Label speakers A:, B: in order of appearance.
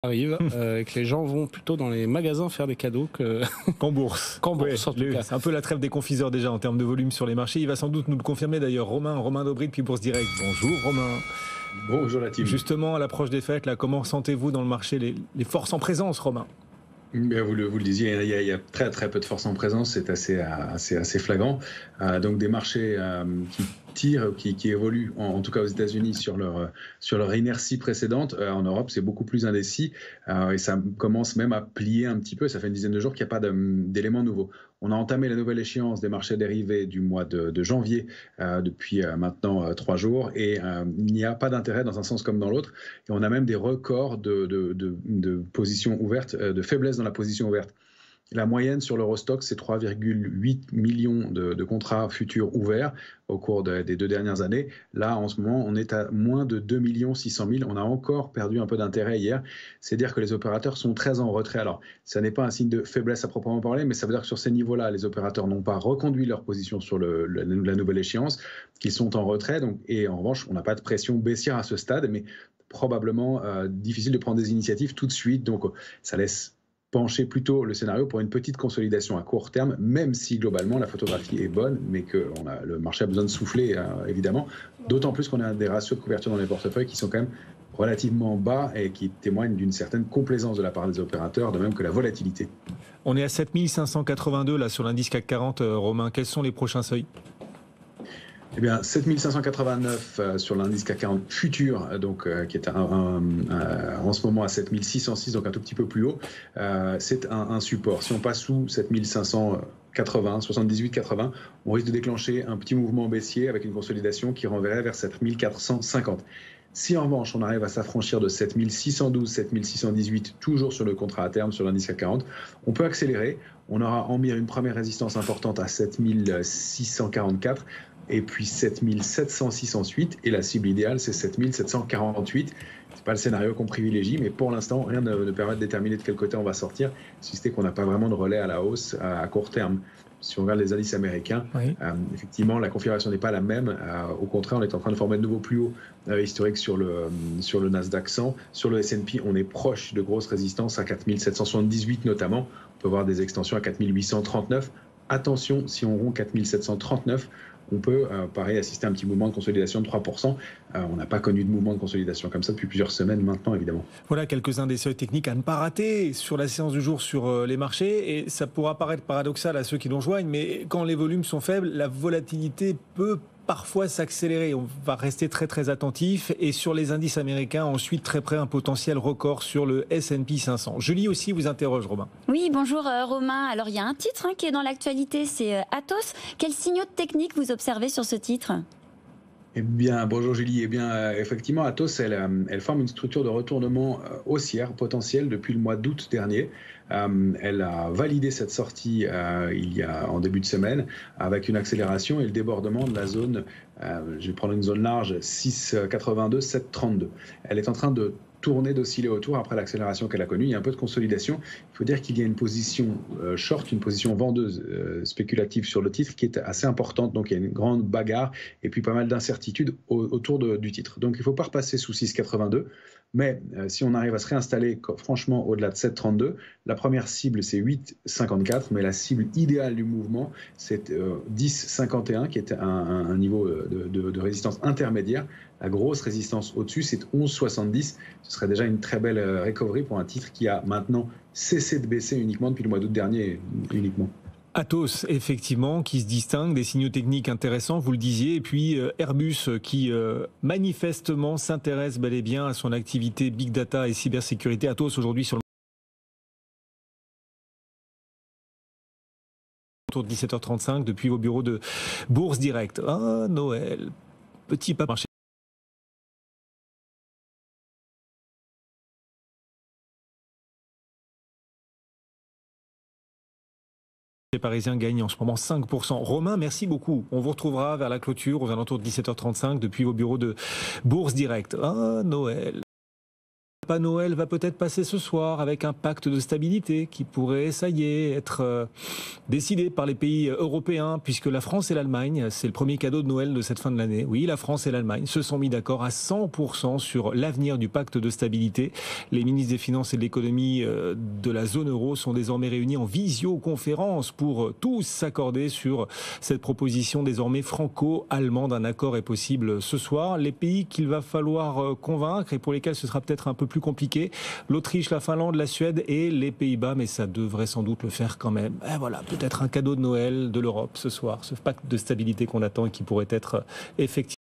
A: Arrive et que les gens vont plutôt dans les magasins faire des cadeaux
B: qu'en bourse.
A: qu'en bourse, en tout cas.
B: C'est un peu la trêve des confiseurs déjà en termes de volume sur les marchés. Il va sans doute nous le confirmer d'ailleurs. Romain Daubry depuis Bourse Direct. Bonjour Romain.
C: Bonjour la team.
B: Justement, à l'approche des fêtes, là, comment sentez-vous dans le marché les forces en présence, Romain?
C: Bien, vous le disiez, il y a très très peu de force en présence, c'est assez flagrant. Donc des marchés qui tirent, qui évoluent, en tout cas aux États-Unis, sur leur inertie précédente. En Europe, c'est beaucoup plus indécis et ça commence même à plier un petit peu. Ça fait une dizaine de jours qu'il n'y a pas d'éléments nouveaux. On a entamé la nouvelle échéance des marchés dérivés du mois de janvier depuis maintenant 3 jours et il n'y a pas d'intérêt dans un sens comme dans l'autre. Et on a même des records de positions ouvertes, de faiblesse dans la position ouverte. La moyenne sur l'Eurostoxx, c'est 3,8 millions de contrats futurs ouverts au cours des 2 dernières années. Là, en ce moment, on est à moins de 2 600 000. On a encore perdu un peu d'intérêt hier. C'est dire que les opérateurs sont très en retrait. Alors, ça n'est pas un signe de faiblesse à proprement parler, mais ça veut dire que sur ces niveaux-là, les opérateurs n'ont pas reconduit leur position sur la nouvelle échéance, qu'ils sont en retrait. Donc, et en revanche, on n'a pas de pression baissière à ce stade, mais probablement difficile de prendre des initiatives tout de suite. Donc, ça laisse pencher plutôt le scénario pour une petite consolidation à court terme, même si globalement la photographie est bonne, mais que le marché a besoin de souffler, évidemment. D'autant plus qu'on a des ratios de couverture dans les portefeuilles qui sont quand même relativement bas et qui témoignent d'une certaine complaisance de la part des opérateurs, de même que la volatilité.
B: On est à 7582 là sur l'indice CAC 40, Romain. Quels sont les prochains seuils?
C: Eh bien, 7589 sur l'indice CAC 40 futur, donc, qui est en ce moment à 7606, donc un tout petit peu plus haut, c'est un support. Si on passe sous 7580, 78,80, on risque de déclencher un petit mouvement baissier avec une consolidation qui renverrait vers 7450. Si en revanche on arrive à s'affranchir de 7612, 7618, toujours sur le contrat à terme sur l'indice CAC 40, on peut accélérer. On aura en mire une première résistance importante à 7644 et puis 7706 ensuite. Et la cible idéale, c'est 7748. C'est pas le scénario qu'on privilégie, mais pour l'instant, rien ne permet de déterminer de quel côté on va sortir, si c'était qu'on n'a pas vraiment de relais à la hausse à court terme. Si on regarde les indices américains, oui. Effectivement, la configuration n'est pas la même. Au contraire, on est en train de former de nouveaux plus hauts historiques sur le Nasdaq 100. Sur le S&P, on est proche de grosses résistances à 4778 notamment. On peut voir des extensions à 4839. Attention, si on rompt 4739, on peut, pareil, assister à un petit mouvement de consolidation de 3%. On n'a pas connu de mouvement de consolidation comme ça depuis plusieurs semaines maintenant, évidemment.
B: Voilà quelques-uns des seuils techniques à ne pas rater sur la séance du jour sur les marchés. Et ça pourra paraître paradoxal à ceux qui nous rejoignent, mais quand les volumes sont faibles, la volatilité peut parfois s'accélérer. On va rester très très attentif. Et sur les indices américains, ensuite très près un potentiel record sur le S&P 500. Julie aussi vous interroge, Romain.
D: Oui, bonjour Romain. Alors il y a un titre qui est dans l'actualité, c'est Atos. Quels signaux techniques vous observez sur ce titre ?
C: Eh bien, bonjour Julie. Eh bien, effectivement, Atos, elle forme une structure de retournement haussière potentielle depuis le mois d'août dernier. Elle a validé cette sortie en début de semaine avec une accélération et le débordement de la zone, je vais prendre une zone large, 6,82, 7,32. Elle est en train de tourner, d'osciller autour après l'accélération qu'elle a connue. Il y a un peu de consolidation. Il faut dire qu'il y a une position short, une position vendeuse spéculative sur le titre qui est assez importante. Donc il y a une grande bagarre et puis pas mal d'incertitudes autour du titre. Donc il ne faut pas repasser sous 6,82. Mais si on arrive à se réinstaller franchement au-delà de 7,32, la première cible c'est 8,54, mais la cible idéale du mouvement c'est 10,51 qui est un niveau de résistance intermédiaire. La grosse résistance au-dessus c'est 11,70. Ce serait déjà une très belle recovery pour un titre qui a maintenant cessé de baisser uniquement depuis le mois d'août dernier uniquement.
B: Atos, effectivement, qui se distingue, des signaux techniques intéressants, vous le disiez, et puis Airbus qui manifestement s'intéresse bel et bien à son activité Big Data et cybersécurité. Atos aujourd'hui sur le autour de 17h35 depuis vos bureaux de Bourse Direct. Ah, Noël, petit pas marché. Les Parisiens gagnent en ce moment 5%. Romain, merci beaucoup. On vous retrouvera vers la clôture aux alentours de 17h35 depuis vos bureaux de Bourse Direct. Ah, Noël. Papa Noël va peut-être passer ce soir avec un pacte de stabilité qui pourrait, ça y est, être décidé par les pays européens, puisque la France et l'Allemagne, c'est le premier cadeau de Noël de cette fin de l'année. Oui, la France et l'Allemagne se sont mis d'accord à 100% sur l'avenir du pacte de stabilité. Les ministres des Finances et de l'économie de la zone euro sont désormais réunis en visioconférence pour tous s'accorder sur cette proposition désormais franco-allemande. Un accord est possible ce soir. Les pays qu'il va falloir convaincre et pour lesquels ce sera peut-être un peu plus compliqué, l'Autriche, la Finlande, la Suède et les Pays-Bas, mais ça devrait sans doute le faire quand même. Et voilà, peut-être un cadeau de Noël de l'Europe ce soir, ce pacte de stabilité qu'on attend et qui pourrait être effectivement